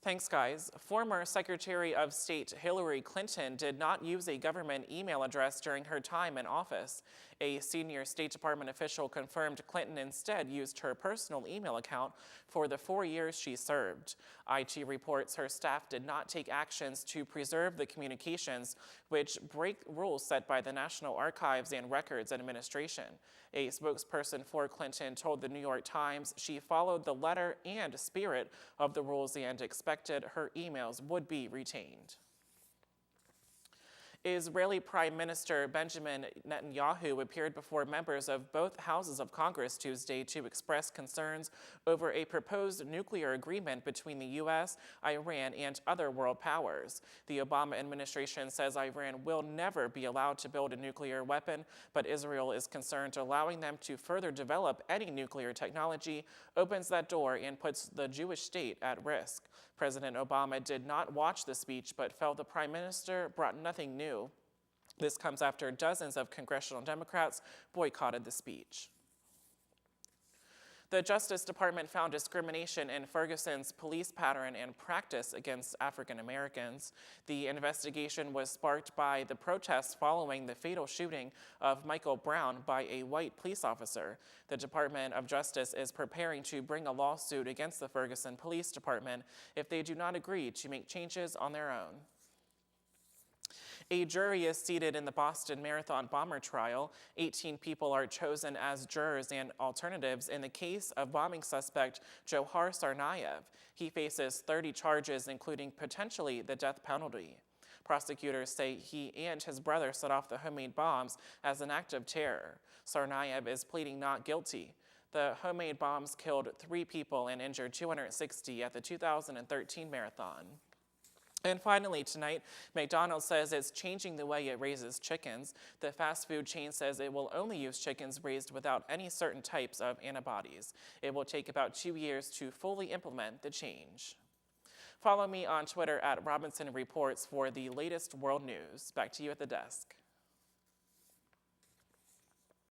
Thanks, guys. Former Secretary of State Hillary Clinton did not use a government email address during her time in office. A senior State Department official confirmed Clinton instead used her personal email account for the 4 years she served. IT reports her staff did not take actions to preserve the communications, which break rules set by the National Archives and Records Administration. A spokesperson for Clinton told the New York Times she followed the letter and spirit of the rules and expected her emails would be retained. Israeli Prime Minister Benjamin Netanyahu appeared before members of both houses of Congress Tuesday to express concerns over a proposed nuclear agreement between the U.S., Iran, and other world powers. The Obama administration says Iran will never be allowed to build a nuclear weapon, but Israel is concerned allowing them to further develop any nuclear technology opens that door and puts the Jewish state at risk. President Obama did not watch the speech but felt the prime minister brought nothing new. This comes after dozens of congressional Democrats boycotted the speech. The Justice Department found discrimination in Ferguson's police pattern and practice against African Americans. The investigation was sparked by the protests following the fatal shooting of Michael Brown by a white police officer. The Department of Justice is preparing to bring a lawsuit against the Ferguson Police Department if they do not agree to make changes on their own. A jury is seated in the Boston Marathon bomber trial. 18 people are chosen as jurors and alternatives in the case of bombing suspect Johar Tsarnaev. He faces 30 charges, including potentially the death penalty. Prosecutors say he and his brother set off the homemade bombs as an act of terror. Tsarnaev is pleading not guilty. The homemade bombs killed 3 people and injured 260 at the 2013 marathon. And finally tonight, McDonald's says it's changing the way it raises chickens. The fast food chain says it will only use chickens raised without any certain types of antibodies. It will take about 2 years to fully implement the change. Follow me on Twitter at Robinson Reports for the latest world news. Back to you at the desk.